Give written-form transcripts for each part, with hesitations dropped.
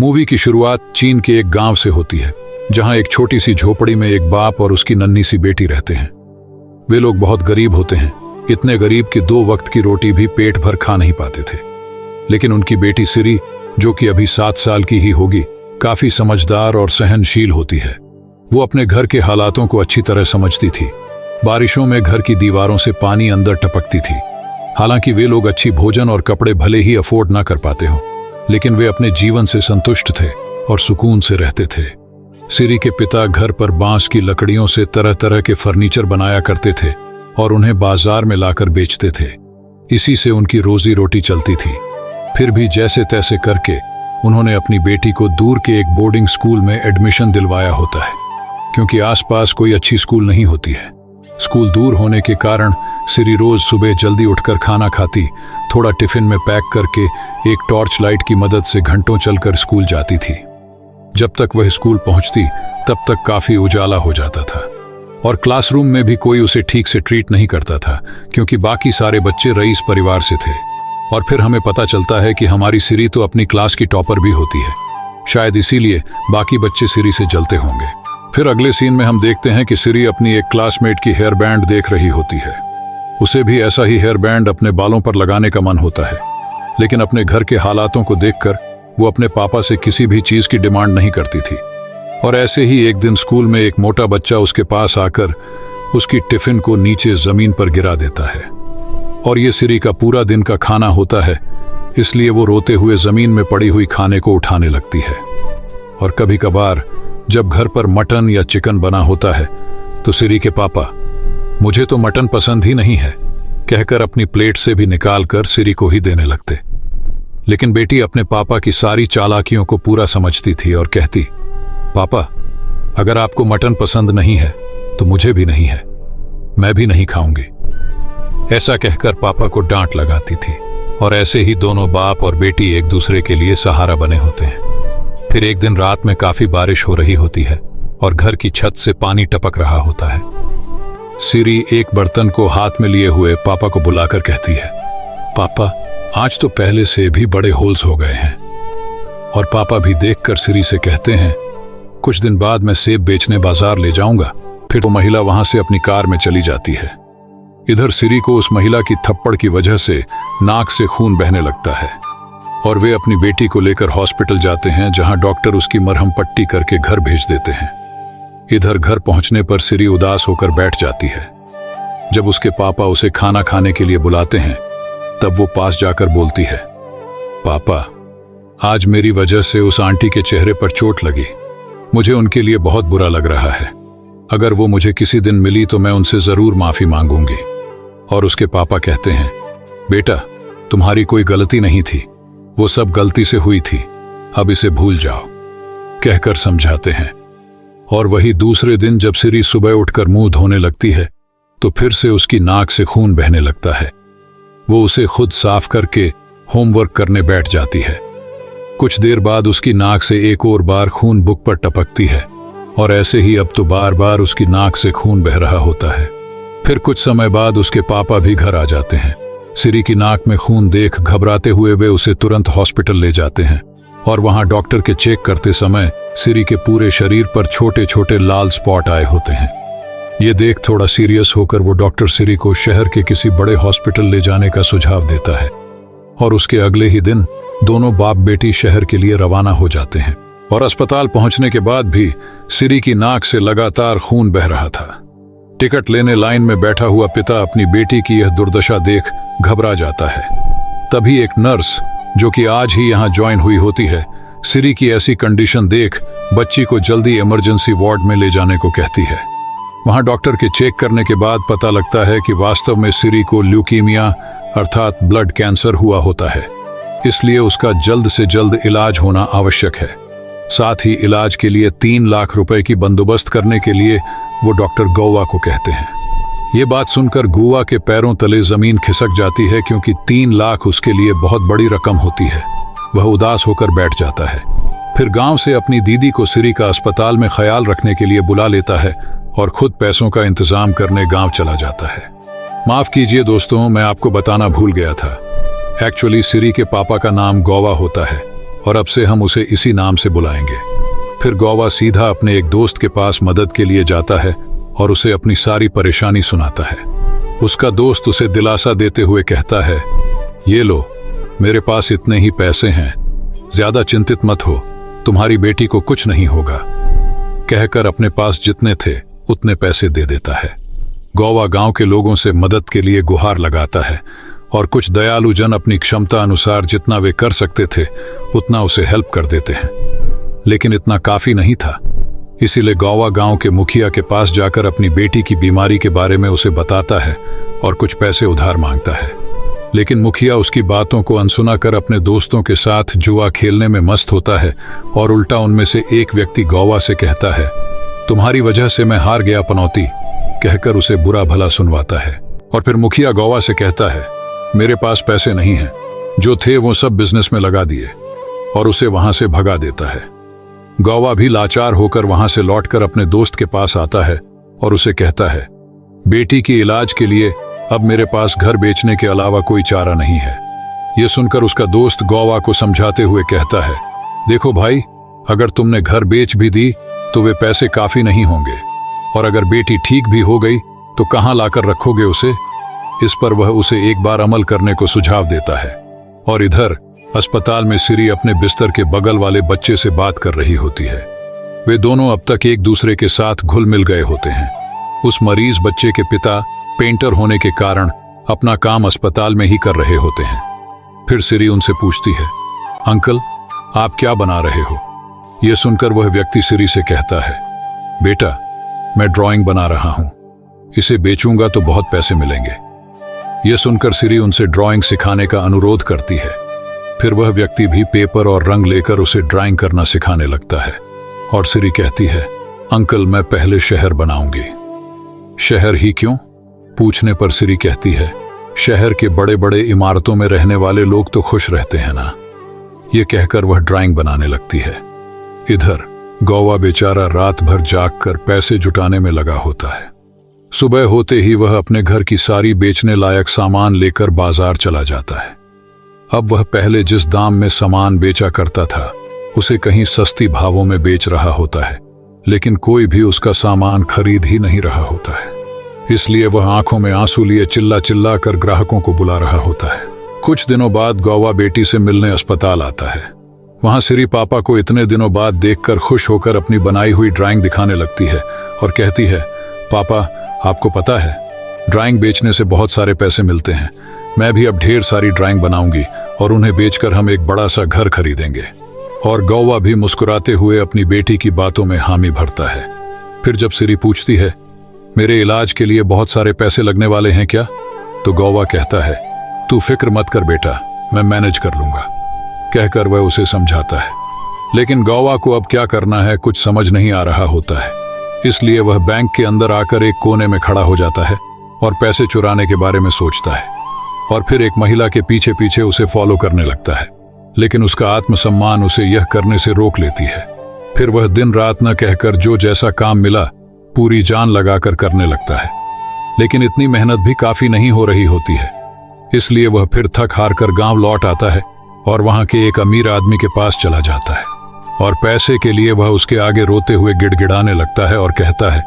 Movie की शुरुआत चीन के एक गांव से होती है, जहां एक छोटी सी झोपड़ी में एक बाप और उसकी नन्ही सी बेटी रहते हैं। वे लोग बहुत गरीब होते हैं, इतने गरीब कि 2 वक्त की रोटी भी पेट भर खा नहीं पाते थे। लेकिन उनकी बेटी सिरी, जो कि अभी 7 साल की ही होगी, काफी समझदार और सहनशील होती है। वो अपने घर के हालातों को अच्छी तरह समझती थी। बारिशों में घर की दीवारों से पानी अंदर टपकती थी। हालांकि वे लोग अच्छी भोजन और कपड़े भले ही अफोर्ड ना कर पाते हो, लेकिन वे अपने जीवन से संतुष्ट थे और सुकून से रहते थे। सिरी के पिता घर पर बांस की लकड़ियों से तरह तरह के फर्नीचर बनाया करते थे और उन्हें बाजार में लाकर बेचते थे। इसी से उनकी रोजी रोटी चलती थी। फिर भी जैसे तैसे करके उन्होंने अपनी बेटी को दूर के एक बोर्डिंग स्कूल में एडमिशन दिलवाया होता है, क्योंकि आसपास कोई अच्छी स्कूल नहीं होती है। स्कूल दूर होने के कारण सिरी रोज सुबह जल्दी उठकर खाना खाती, थोड़ा टिफिन में पैक करके एक टॉर्च लाइट की मदद से घंटों चलकर स्कूल जाती थी। जब तक वह स्कूल पहुंचती तब तक काफी उजाला हो जाता था और क्लासरूम में भी कोई उसे ठीक से ट्रीट नहीं करता था, क्योंकि बाकी सारे बच्चे रईस परिवार से थे। और फिर हमें पता चलता है कि हमारी सिरी तो अपनी क्लास की टॉपर भी होती है। शायद इसीलिए बाकी बच्चे सिरी से जलते होंगे। फिर अगले सीन में हम देखते हैं कि सिरी अपनी एक क्लासमेट की हेयर बैंड देख रही होती है। उसे भी ऐसा ही हेयर बैंड अपने बालों पर लगाने का मन होता है, लेकिन अपने घर के हालातों को देखकर वो अपने पापा से किसी भी चीज की डिमांड नहीं करती थी। और ऐसे ही एक दिन स्कूल में एक मोटा बच्चा उसके पास आकर उसकी टिफिन को नीचे जमीन पर गिरा देता है। और ये सिरी का पूरा दिन का खाना होता है, इसलिए वो रोते हुए जमीन में पड़ी हुई खाने को उठाने लगती है। और कभी कभार जब घर पर मटन या चिकन बना होता है तो सिरी के पापा, मुझे तो मटन पसंद ही नहीं है, कहकर अपनी प्लेट से भी निकालकर सिरी को ही देने लगते। लेकिन बेटी अपने पापा की सारी चालाकियों को पूरा समझती थी और कहती, पापा, अगर आपको मटन पसंद नहीं है तो मुझे भी नहीं है, मैं भी नहीं खाऊंगी। ऐसा कहकर पापा को डांट लगाती थी। और ऐसे ही दोनों बाप और बेटी एक दूसरे के लिए सहारा बने होते हैं। फिर एक दिन रात में काफी बारिश हो रही होती है और घर की छत से पानी टपक रहा होता है। सिरी एक बर्तन को हाथ में लिए हुए पापा को बुलाकर कहती है, पापा, आज तो पहले से भी बड़े होल्स हो गए हैं। और पापा भी देखकर सिरी से कहते हैं, कुछ दिन बाद मैं सेब बेचने बाजार ले जाऊंगा। फिर वो महिला वहां से अपनी कार में चली जाती है। इधर सिरी को उस महिला की थप्पड़ की वजह से नाक से खून बहने लगता है और वे अपनी बेटी को लेकर हॉस्पिटल जाते हैं, जहां डॉक्टर उसकी मरहम पट्टी करके घर भेज देते हैं। इधर घर पहुंचने पर सिरी उदास होकर बैठ जाती है। जब उसके पापा उसे खाना खाने के लिए बुलाते हैं तब वो पास जाकर बोलती है, पापा, आज मेरी वजह से उस आंटी के चेहरे पर चोट लगी। मुझे उनके लिए बहुत बुरा लग रहा है। अगर वो मुझे किसी दिन मिली तो मैं उनसे जरूर माफी मांगूंगी। और उसके पापा कहते हैं, बेटा, तुम्हारी कोई गलती नहीं थी, वो सब गलती से हुई थी, अब इसे भूल जाओ, कहकर समझाते हैं। और वही दूसरे दिन जब सिरी सुबह उठकर मुंह धोने लगती है तो फिर से उसकी नाक से खून बहने लगता है। वो उसे खुद साफ करके होमवर्क करने बैठ जाती है। कुछ देर बाद उसकी नाक से एक और बार खून बुक पर टपकती है और ऐसे ही अब तो बार बार उसकी नाक से खून बह रहा होता है। फिर कुछ समय बाद उसके पापा भी घर आ जाते हैं। सिरी की नाक में खून देख घबराते हुए वे उसे तुरंत हॉस्पिटल ले जाते हैं और वहां डॉक्टर के चेक करते समय सिरी के पूरे शरीर पर छोटे छोटे लाल स्पॉट आए होते हैं। ये देख थोड़ा सीरियस होकर वो डॉक्टर सिरी को शहर के किसी बड़े हॉस्पिटल ले जाने का सुझाव देता है और उसके अगले ही दिन दोनों बाप बेटी शहर के लिए रवाना हो जाते हैं। और अस्पताल पहुंचने के बाद भी सिरी की नाक से लगातार खून बह रहा था। टिकट लेने लाइन में बैठा हुआ पिता अपनी बेटी की यह दुर्दशा देख घबरा जाता है। तभी एक नर्स, जो कि आज ही यहाँ ज्वाइन हुई होती है, सिरी की ऐसी कंडीशन देख बच्ची को जल्दी इमरजेंसी वार्ड में ले जाने को कहती है। वहां डॉक्टर के चेक करने के बाद पता लगता है कि वास्तव में सिरी को ल्यूकीमिया अर्थात ब्लड कैंसर हुआ होता है, इसलिए उसका जल्द से जल्द इलाज होना आवश्यक है। साथ ही इलाज के लिए 3 लाख रुपए की बंदोबस्त करने के लिए वो डॉक्टर गौवा को कहते हैं। ये बात सुनकर गुआ के पैरों तले जमीन खिसक जाती है, क्योंकि 3 लाख उसके लिए बहुत बड़ी रकम होती है। वह उदास होकर बैठ जाता है। फिर गांव से अपनी दीदी को सिरी का अस्पताल में ख्याल रखने के लिए बुला लेता है और खुद पैसों का इंतजाम करने गांव चला जाता है। माफ कीजिए दोस्तों, मैं आपको बताना भूल गया था। एक्चुअली सिरी के पापा का नाम गौवा होता है, और अब से हम उसे इसी नाम से बुलाएंगे। फिर गौवा सीधा अपने एक दोस्त के पास मदद के लिए जाता है और उसे अपनी सारी परेशानी सुनाता है। उसका दोस्त उसे दिलासा देते हुए कहता है, ये लो, मेरे पास इतने ही पैसे हैं, ज्यादा चिंतित मत हो, तुम्हारी बेटी को कुछ नहीं होगा। कहकर अपने पास जितने थे उतने पैसे दे देता है। गौवा गांव के लोगों से मदद के लिए गुहार लगाता है और कुछ दयालु जन अपनी क्षमता अनुसार जितना वे कर सकते थे उतना उसे हेल्प कर देते हैं। लेकिन इतना काफी नहीं था, इसीलिए गौवा गांव के मुखिया के पास जाकर अपनी बेटी की बीमारी के बारे में उसे बताता है और कुछ पैसे उधार मांगता है। लेकिन मुखिया उसकी बातों को अनसुना कर अपने दोस्तों के साथ जुआ खेलने में मस्त होता है और उल्टा उनमें से एक व्यक्ति गौवा से कहता है, तुम्हारी वजह से मैं हार गया पनौती, कहकर उसे बुरा भला सुनवाता है। और फिर मुखिया गौवा से कहता है, मेरे पास पैसे नहीं हैं, जो थे वो सब बिजनेस में लगा दिए, और उसे वहां से भगा देता है। गौवा भी लाचार होकर वहां से लौटकर अपने दोस्त के पास आता है और उसे कहता है, बेटी की इलाज के लिए अब मेरे पास घर बेचने के अलावा कोई चारा नहीं है। यह सुनकर उसका दोस्त गौवा को समझाते हुए कहता है, देखो भाई, अगर तुमने घर बेच भी दी तो वे पैसे काफी नहीं होंगे, और अगर बेटी ठीक भी हो गई तो कहां लाकर रखोगे उसे। इस पर वह उसे एक बार अमल करने को सुझाव देता है। और इधर अस्पताल में सिरी अपने बिस्तर के बगल वाले बच्चे से बात कर रही होती है। वे दोनों अब तक एक दूसरे के साथ घुल मिल गए होते हैं। उस मरीज बच्चे के पिता पेंटर होने के कारण अपना काम अस्पताल में ही कर रहे होते हैं। फिर सिरी उनसे पूछती है, अंकल, आप क्या बना रहे हो। यह सुनकर वह व्यक्ति सिरी से कहता है, बेटा, मैं ड्राइंग बना रहा हूं, इसे बेचूंगा तो बहुत पैसे मिलेंगे। यह सुनकर सिरी उनसे ड्राइंग सिखाने का अनुरोध करती है। फिर वह व्यक्ति भी पेपर और रंग लेकर उसे ड्राइंग करना सिखाने लगता है और सिरी कहती है, अंकल, मैं पहले शहर बनाऊंगी। शहर ही क्यों, पूछने पर सिरी कहती है, शहर के बड़े बड़े इमारतों में रहने वाले लोग तो खुश रहते हैं ना। ये कहकर वह ड्राइंग बनाने लगती है। इधर गौवा बेचारा रात भर जागकर पैसे जुटाने में लगा होता है। सुबह होते ही वह अपने घर की सारी बेचने लायक सामान लेकर बाजार चला जाता है। अब वह पहले जिस दाम में सामान बेचा करता था उसे कहीं सस्ती भावों में बेच रहा होता है, लेकिन कोई भी उसका सामान खरीद ही नहीं रहा होता है। इसलिए वह आंखों में आंसू लिए चिल्ला चिल्ला कर ग्राहकों को बुला रहा होता है। कुछ दिनों बाद गौवा बेटी से मिलने अस्पताल आता है। वहां सिरी पापा को इतने दिनों बाद देखकर खुश होकर अपनी बनाई हुई ड्राइंग दिखाने लगती है और कहती है, पापा, आपको पता है, ड्राइंग बेचने से बहुत सारे पैसे मिलते हैं। मैं भी अब ढेर सारी ड्राइंग बनाऊंगी और उन्हें बेचकर हम एक बड़ा सा घर खरीदेंगे। और गौवा भी मुस्कुराते हुए अपनी बेटी की बातों में हामी भरता है। फिर जब सिरी पूछती है, मेरे इलाज के लिए बहुत सारे पैसे लगने वाले हैं क्या, तो गौवा कहता है, तू फिक्र मत कर बेटा, मैं मैनेज कर लूंगा। कहकर वह उसे समझाता है। लेकिन गौवा को अब क्या करना है कुछ समझ नहीं आ रहा होता है। इसलिए वह बैंक के अंदर आकर एक कोने में खड़ा हो जाता है और पैसे चुराने के बारे में सोचता है। और फिर एक महिला के पीछे पीछे उसे फॉलो करने लगता है, लेकिन उसका आत्मसम्मान उसे यह करने से रोक लेती है। फिर वह दिन रात न कहकर जो जैसा काम मिला पूरी जान लगाकर करने लगता है। लेकिन इतनी मेहनत भी काफी नहीं हो रही होती है। इसलिए वह फिर थक हार कर गांव लौट आता है और वहां के एक अमीर आदमी के पास चला जाता है। और पैसे के लिए वह उसके आगे रोते हुए गिड़गिड़ाने लगता है और कहता है,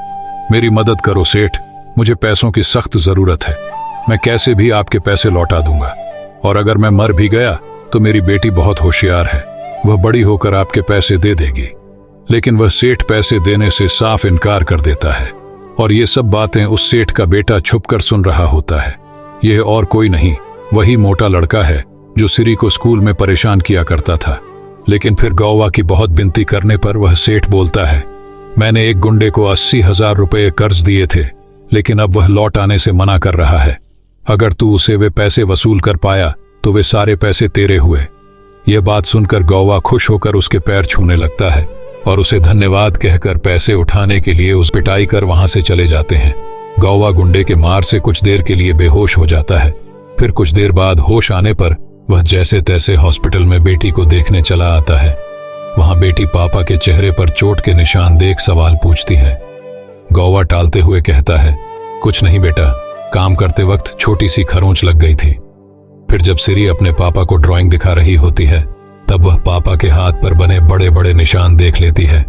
मेरी मदद करो सेठ, मुझे पैसों की सख्त जरूरत है। मैं कैसे भी आपके पैसे लौटा दूंगा, और अगर मैं मर भी गया तो मेरी बेटी बहुत होशियार है, वह बड़ी होकर आपके पैसे दे देगी। लेकिन वह सेठ पैसे देने से साफ इनकार कर देता है। और ये सब बातें उस सेठ का बेटा छुपकर सुन रहा होता है। यह और कोई नहीं, वही मोटा लड़का है जो सिरी को स्कूल में परेशान किया करता था। लेकिन फिर गौवा की बहुत विनती करने पर वह सेठ बोलता है, मैंने एक गुंडे को 80,000 रुपये कर्ज दिए थे, लेकिन अब वह लौट आने से मना कर रहा है। अगर तू उसे वे पैसे वसूल कर पाया तो वे सारे पैसे तेरे हुए। यह बात सुनकर गौवा खुश होकर उसके पैर छूने लगता है और उसे धन्यवाद कहकर पैसे उठाने के लिए उस पिटाई कर वहां से चले जाते हैं। गौवा गुंडे के मार से कुछ देर के लिए बेहोश हो जाता है। फिर कुछ देर बाद होश आने पर वह जैसे तैसे हॉस्पिटल में बेटी को देखने चला आता है। वहां बेटी पापा के चेहरे पर चोट के निशान देख सवाल पूछती है। गौवा टालते हुए कहता है, कुछ नहीं बेटा, काम करते वक्त छोटी सी खरोंच लग गई थी। फिर जब सिरी अपने पापा को ड्राइंग दिखा रही होती है तब वह पापा के हाथ पर बने बड़े बड़े निशान देख लेती है।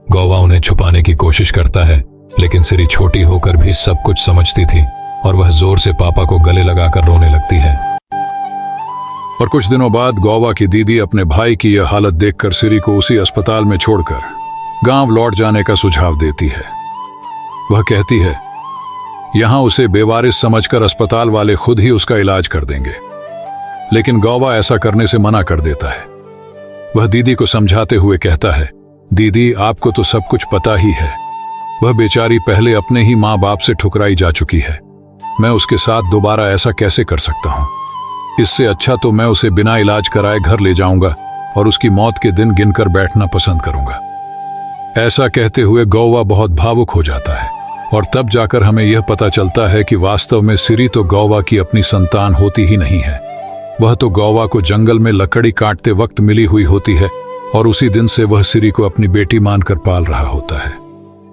गौवा उन्हें छुपाने की कोशिश करता है, लेकिन सिरी छोटी होकर भी सब कुछ समझती थी और वह जोर से पापा को गले लगाकर रोने लगती है। और कुछ दिनों बाद गौवा की दीदी अपने भाई की यह हालत देखकर सिरी को उसी अस्पताल में छोड़कर गांव लौट जाने का सुझाव देती है। वह कहती है यहां उसे बेवारिस समझकर अस्पताल वाले खुद ही उसका इलाज कर देंगे, लेकिन गौवा ऐसा करने से मना कर देता है। वह दीदी को समझाते हुए कहता है, दीदी आपको तो सब कुछ पता ही है, वह बेचारी पहले अपने ही माँ बाप से ठुकराई जा चुकी है, मैं उसके साथ दोबारा ऐसा कैसे कर सकता हूँ। इससे अच्छा तो मैं उसे बिना इलाज कराए घर ले जाऊंगा और उसकी मौत के दिन गिनकर बैठना पसंद करूंगा। ऐसा कहते हुए गौवा बहुत भावुक हो जाता है और तब जाकर हमें यह पता चलता है कि वास्तव में सिरी तो गौवा की अपनी संतान होती ही नहीं है। वह तो गौवा को जंगल में लकड़ी काटते वक्त मिली हुई होती है और उसी दिन से वह सिरी को अपनी बेटी मानकर पाल रहा होता है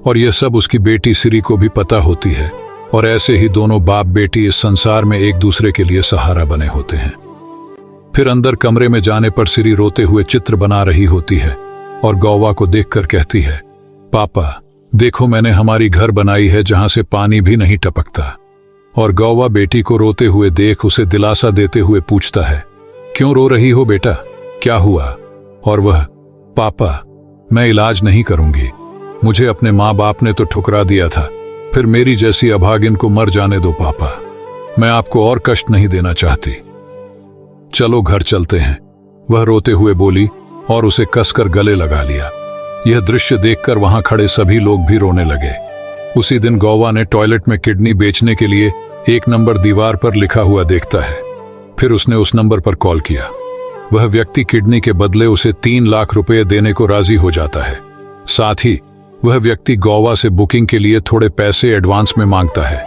और यह सब उसकी बेटी सिरी को भी पता होती है और ऐसे ही दोनों बाप बेटी इस संसार में एक दूसरे के लिए सहारा बने होते हैं। फिर अंदर कमरे में जाने पर सिरी रोते हुए चित्र बना रही होती है और गौवा को देखकर कहती है, पापा देखो मैंने हमारी घर बनाई है जहां से पानी भी नहीं टपकता। और गौवा बेटी को रोते हुए देख उसे दिलासा देते हुए पूछता है, क्यों रो रही हो बेटा, क्या हुआ। और वह, पापा मैं इलाज नहीं करूंगी, मुझे अपने माँ बाप ने तो ठुकरा दिया था, फिर मेरी जैसी अभागिन को मर जाने दो पापा, मैं आपको और कष्ट नहीं देना चाहती, चलो घर चलते हैं। वह रोते हुए बोली और उसे कसकर गले लगा लिया। यह दृश्य देखकर वहां खड़े सभी लोग भी रोने लगे। उसी दिन गौवा ने टॉयलेट में किडनी बेचने के लिए 1 नंबर दीवार पर लिखा हुआ देखता है। फिर उसने उस नंबर पर कॉल किया। वह व्यक्ति किडनी के बदले उसे 3 लाख रुपए देने को राजी हो जाता है। साथ ही वह व्यक्ति गौवा से बुकिंग के लिए थोड़े पैसे एडवांस में मांगता है।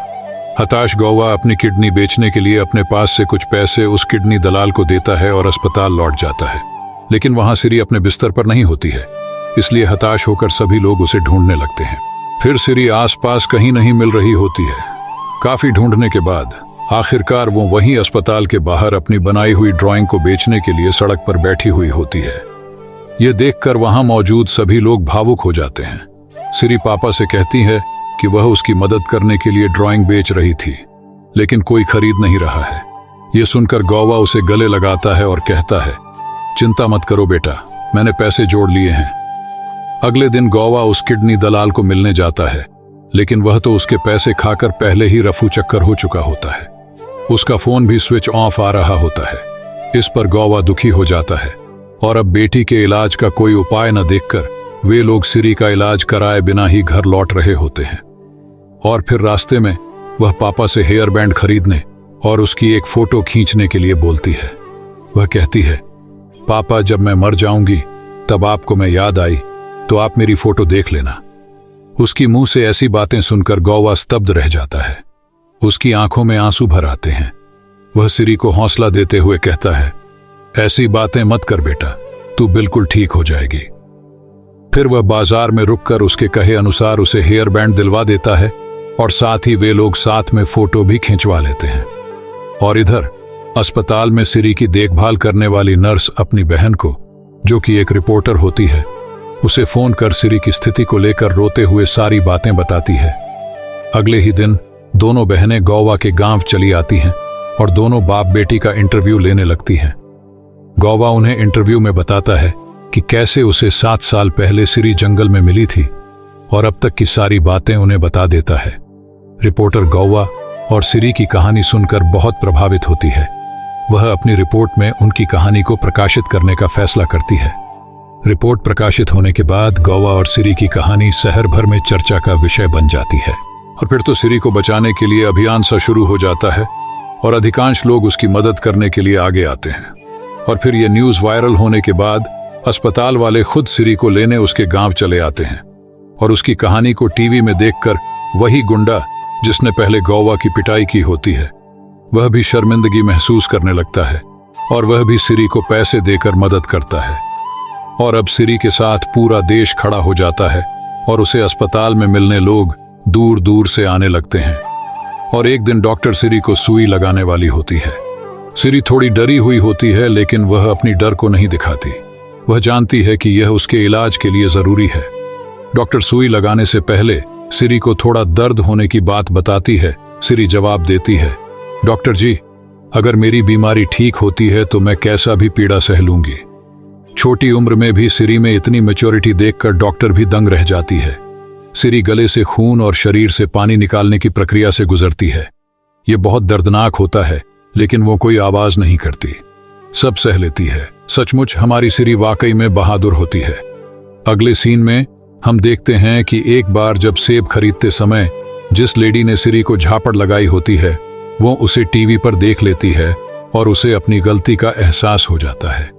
हताश गौवा अपनी किडनी बेचने के लिए अपने पास से कुछ पैसे उस किडनी दलाल को देता है और अस्पताल लौट जाता है, लेकिन वहां सिरी अपने बिस्तर पर नहीं होती है, इसलिए हताश होकर सभी लोग उसे ढूंढने लगते हैं। फिर सिरी आसपास कहीं नहीं मिल रही होती है। काफी ढूंढने के बाद आखिरकार वो वहीं अस्पताल के बाहर अपनी बनाई हुई ड्राइंग को बेचने के लिए सड़क पर बैठी हुई होती है। ये देखकर वहां मौजूद सभी लोग भावुक हो जाते हैं। सिरी पापा से कहती है कि वह उसकी मदद करने के लिए ड्राइंग बेच रही थी, लेकिन कोई खरीद नहीं रहा है। यह सुनकर गौवा उसे गले लगाता है और कहता है, चिंता मत करो बेटा, मैंने पैसे जोड़ लिए हैं। अगले दिन गौवा उस किडनी दलाल को मिलने जाता है, लेकिन वह तो उसके पैसे खाकर पहले ही रफू चक्कर हो चुका होता है। उसका फोन भी स्विच ऑफ आ रहा होता है। इस पर गौवा दुखी हो जाता है और अब बेटी के इलाज का कोई उपाय न देखकर वे लोग सिरी का इलाज कराए बिना ही घर लौट रहे होते हैं। और फिर रास्ते में वह पापा से हेयर बैंड खरीदने और उसकी एक फोटो खींचने के लिए बोलती है। वह कहती है, पापा जब मैं मर जाऊंगी तब आपको मैं याद आई तो आप मेरी फोटो देख लेना। उसकी मुंह से ऐसी बातें सुनकर गौवा स्तब्ध रह जाता है। उसकी आंखों में आंसू भर आते हैं। वह सिरी को हौसला देते हुए कहता है, ऐसी बातें मत कर बेटा, तू बिल्कुल ठीक हो जाएगी। फिर वह बाजार में रुककर उसके कहे अनुसार उसे हेयर बैंड दिलवा देता है और साथ ही वे लोग साथ में फोटो भी खिंचवा लेते हैं। और इधर अस्पताल में सिरी की देखभाल करने वाली नर्स अपनी बहन को, जो कि एक रिपोर्टर होती है, उसे फोन कर सिरी की स्थिति को लेकर रोते हुए सारी बातें बताती है। अगले ही दिन दोनों बहनें गौवा के गांव चली आती हैं और दोनों बाप बेटी का इंटरव्यू लेने लगती हैं। गौवा उन्हें इंटरव्यू में बताता है कि कैसे उसे 7 साल पहले सिरी जंगल में मिली थी और अब तक की सारी बातें उन्हें बता देता है। रिपोर्टर गौवा और सिरी की कहानी सुनकर बहुत प्रभावित होती है। वह अपनी रिपोर्ट में उनकी कहानी को प्रकाशित करने का फैसला करती है। रिपोर्ट प्रकाशित होने के बाद गौवा और सिरी की कहानी शहर भर में चर्चा का विषय बन जाती है और फिर तो सिरी को बचाने के लिए अभियान सा शुरू हो जाता है और अधिकांश लोग उसकी मदद करने के लिए आगे आते हैं। और फिर यह न्यूज़ वायरल होने के बाद अस्पताल वाले खुद सिरी को लेने उसके गांव चले आते हैं और उसकी कहानी को टीवी में देखकर वही गुंडा जिसने पहले गौवा की पिटाई की होती है, वह भी शर्मिंदगी महसूस करने लगता है और वह भी सिरी को पैसे देकर मदद करता है। और अब सिरी के साथ पूरा देश खड़ा हो जाता है और उसे अस्पताल में मिलने लोग दूर दूर से आने लगते हैं। और एक दिन डॉक्टर सिरी को सुई लगाने वाली होती है। सिरी थोड़ी डरी हुई होती है, लेकिन वह अपनी डर को नहीं दिखाती। वह जानती है कि यह उसके इलाज के लिए जरूरी है। डॉक्टर सुई लगाने से पहले सिरी को थोड़ा दर्द होने की बात बताती है। सिरी जवाब देती है, डॉक्टर जी, अगर मेरी बीमारी ठीक होती है तो मैं कैसा भी पीड़ा सह लूंगी। छोटी उम्र में भी सिरी में इतनी मैच्योरिटी देखकर डॉक्टर भी दंग रह जाती है। सिरी गले से खून और शरीर से पानी निकालने की प्रक्रिया से गुजरती है। यह बहुत दर्दनाक होता है, लेकिन वो कोई आवाज नहीं करती, सब सह लेती है। सचमुच हमारी सिरी वाकई में बहादुर होती है। अगले सीन में हम देखते हैं कि एक बार जब सेब खरीदते समय जिस लेडी ने सिरी को झापड़ लगाई होती है, वो उसे टीवी पर देख लेती है और उसे अपनी गलती का एहसास हो जाता है।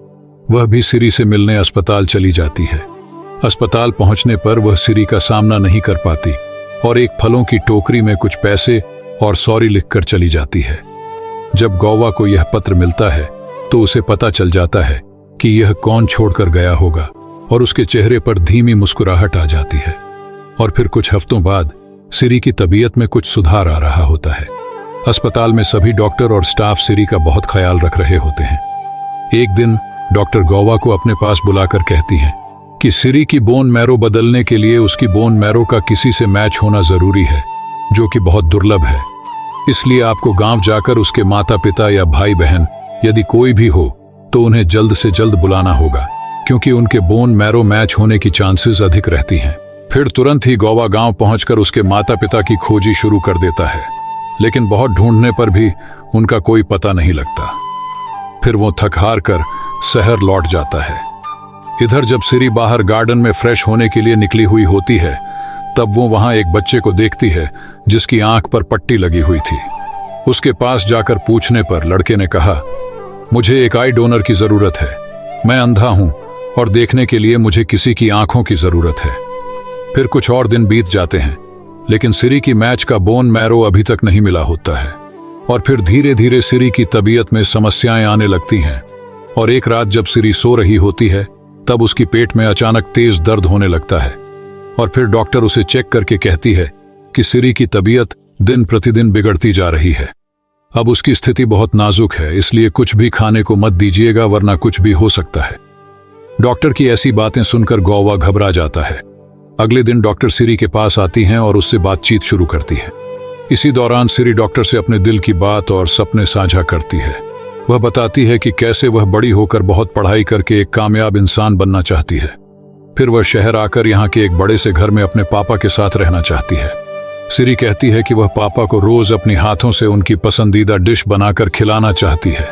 वह भी सिरी से मिलने अस्पताल चली जाती है। अस्पताल पहुंचने पर वह सिरी का सामना नहीं कर पाती और एक फलों की टोकरी में कुछ पैसे और सॉरी लिखकर चली जाती है। जब गौवा को यह पत्र मिलता है तो उसे पता चल जाता है कि यह कौन छोड़कर गया होगा और उसके चेहरे पर धीमी मुस्कुराहट आ जाती है। और फिर कुछ हफ्तों बाद सिरी की तबीयत में कुछ सुधार आ रहा होता है। अस्पताल में सभी डॉक्टर और स्टाफ सिरी का बहुत ख्याल रख रहे होते हैं। एक दिन डॉक्टर गौवा को अपने पास बुलाकर कहती हैं कि सिरी की बोन मैरो बदलने के लिए उसकी बोन मैरो का किसी से मैच होना जरूरी है, जो कि बहुत दुर्लभ है। इसलिए आपको गांव जाकर उसके माता पिता या भाई बहन यदि कोई भी हो तो उन्हें जल्द से जल्द बुलाना होगा, क्योंकि उनके बोन मैरो मैच होने की चांसेस अधिक रहती हैं। फिर तुरंत ही गौवा गांव पहुंचकर उसके माता पिता की खोजी शुरू कर देता है, लेकिन बहुत ढूंढने पर भी उनका कोई पता नहीं लगता। फिर वो थक हार कर शहर लौट जाता है। इधर जब सिरी बाहर गार्डन में फ्रेश होने के लिए निकली हुई होती है, तब वो वहां एक बच्चे को देखती है जिसकी आंख पर पट्टी लगी हुई थी। उसके पास जाकर पूछने पर लड़के ने कहा, मुझे एक आई डोनर की जरूरत है। मैं अंधा हूं और देखने के लिए मुझे किसी की आंखों की जरूरत है। फिर कुछ और दिन बीत जाते हैं, लेकिन सिरी की मैच का बोन मैरो अभी तक नहीं मिला होता है। और फिर धीरे धीरे सिरी की तबीयत में समस्याएं आने लगती हैं। और एक रात जब सिरी सो रही होती है, तब उसकी पेट में अचानक तेज दर्द होने लगता है। और फिर डॉक्टर उसे चेक करके कहती है कि सिरी की तबीयत दिन प्रतिदिन बिगड़ती जा रही है। अब उसकी स्थिति बहुत नाजुक है, इसलिए कुछ भी खाने को मत दीजिएगा, वरना कुछ भी हो सकता है। डॉक्टर की ऐसी बातें सुनकर गौवा घबरा जाता है। अगले दिन डॉक्टर सिरी के पास आती हैं और उससे बातचीत शुरू करती है। इसी दौरान सिरी डॉक्टर से अपने दिल की बात और सपने साझा करती है। वह बताती है कि कैसे वह बड़ी होकर बहुत पढ़ाई करके एक कामयाब इंसान बनना चाहती है। फिर वह शहर आकर यहाँ के एक बड़े से घर में अपने पापा के साथ रहना चाहती है। सिरी कहती है कि वह पापा को रोज अपने हाथों से उनकी पसंदीदा डिश बनाकर खिलाना चाहती है,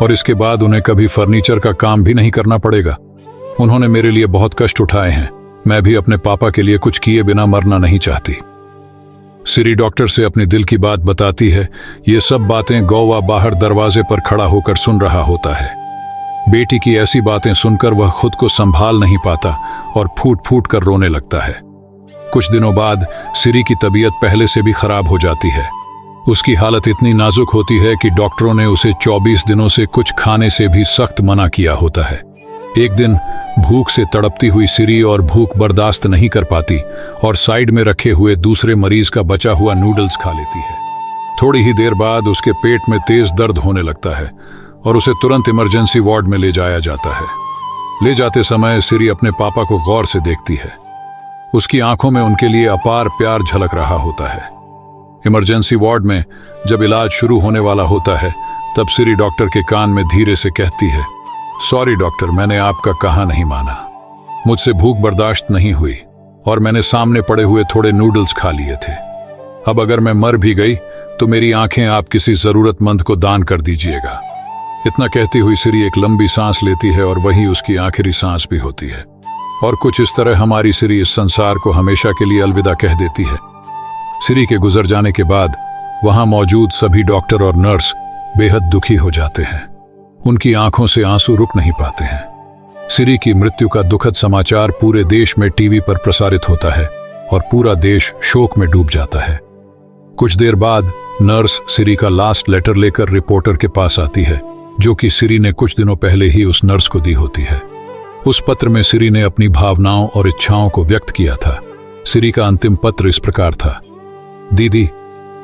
और इसके बाद उन्हें कभी फर्नीचर का काम भी नहीं करना पड़ेगा। उन्होंने मेरे लिए बहुत कष्ट उठाए हैं, मैं भी अपने पापा के लिए कुछ किए बिना मरना नहीं चाहती। सिरी डॉक्टर से अपने दिल की बात बताती है। ये सब बातें गौवा बाहर दरवाजे पर खड़ा होकर सुन रहा होता है। बेटी की ऐसी बातें सुनकर वह खुद को संभाल नहीं पाता और फूट फूट कर रोने लगता है। कुछ दिनों बाद सिरी की तबीयत पहले से भी खराब हो जाती है। उसकी हालत इतनी नाजुक होती है कि डॉक्टरों ने उसे 24 दिनों से कुछ खाने से भी सख्त मना किया होता है। एक दिन भूख से तड़पती हुई सिरी और भूख बर्दाश्त नहीं कर पाती और साइड में रखे हुए दूसरे मरीज का बचा हुआ नूडल्स खा लेती है। थोड़ी ही देर बाद उसके पेट में तेज दर्द होने लगता है और उसे तुरंत इमरजेंसी वार्ड में ले जाया जाता है। ले जाते समय सिरी अपने पापा को गौर से देखती है। उसकी आंखों में उनके लिए अपार प्यार झलक रहा होता है। इमरजेंसी वार्ड में जब इलाज शुरू होने वाला होता है, तब सिरी डॉक्टर के कान में धीरे से कहती है, सॉरी डॉक्टर, मैंने आपका कहा नहीं माना। मुझसे भूख बर्दाश्त नहीं हुई और मैंने सामने पड़े हुए थोड़े नूडल्स खा लिए थे। अब अगर मैं मर भी गई तो मेरी आंखें आप किसी जरूरतमंद को दान कर दीजिएगा। इतना कहती हुई सिरी एक लंबी सांस लेती है और वही उसकी आखिरी सांस भी होती है। और कुछ इस तरह हमारी सिरी इस संसार को हमेशा के लिए अलविदा कह देती है। सिरी के गुजर जाने के बाद वहां मौजूद सभी डॉक्टर और नर्स बेहद दुखी हो जाते हैं। उनकी आंखों से आंसू रुक नहीं पाते हैं। सिरी की मृत्यु का दुखद समाचार पूरे देश में टीवी पर प्रसारित होता है और पूरा देश शोक में डूब जाता है। कुछ देर बाद नर्स सिरी का लास्ट लेटर लेकर रिपोर्टर के पास आती है, जो कि सिरी ने कुछ दिनों पहले ही उस नर्स को दी होती है। उस पत्र में सिरी ने अपनी भावनाओं और इच्छाओं को व्यक्त किया था। सिरी का अंतिम पत्र इस प्रकार था, दीदी,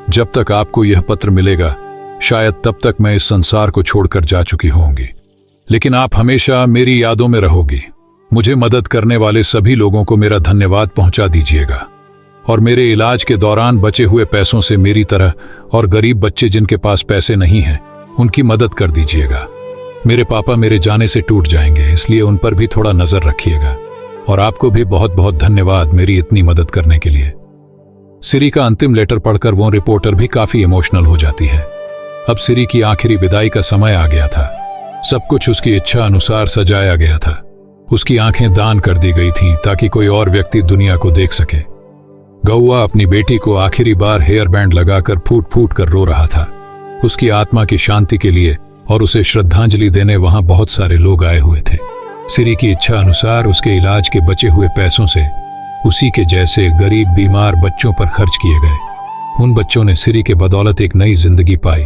जब तक आपको यह पत्र मिलेगा शायद तब तक मैं इस संसार को छोड़कर जा चुकी होंगी, लेकिन आप हमेशा मेरी यादों में रहोगी। मुझे मदद करने वाले सभी लोगों को मेरा धन्यवाद पहुंचा दीजिएगा और मेरे इलाज के दौरान बचे हुए पैसों से मेरी तरह और गरीब बच्चे जिनके पास पैसे नहीं हैं उनकी मदद कर दीजिएगा। मेरे पापा मेरे जाने से टूट जाएंगे, इसलिए उन पर भी थोड़ा नजर रखिएगा। और आपको भी बहुत बहुत धन्यवाद मेरी इतनी मदद करने के लिए। सिरी का अंतिम लेटर पढ़कर वो रिपोर्टर भी काफी इमोशनल हो जाती है। अब सिरी की आखिरी विदाई का समय आ गया था। सब कुछ उसकी इच्छा अनुसार सजाया गया था। उसकी आंखें दान कर दी गई थीं ताकि कोई और व्यक्ति दुनिया को देख सके। गौवा अपनी बेटी को आखिरी बार हेयर बैंड लगाकर फूट फूट कर रो रहा था। उसकी आत्मा की शांति के लिए और उसे श्रद्धांजलि देने वहां बहुत सारे लोग आए हुए थे। सिरी की इच्छा अनुसार उसके इलाज के बचे हुए पैसों से उसी के जैसे गरीब बीमार बच्चों पर खर्च किए गए। उन बच्चों ने सिरी के बदौलत एक नई जिंदगी पाई।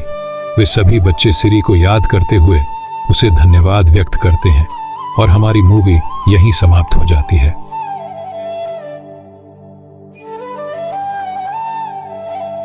वे सभी बच्चे सिरी को याद करते हुए उसे धन्यवाद व्यक्त करते हैं और हमारी मूवी यहीं समाप्त हो जाती है।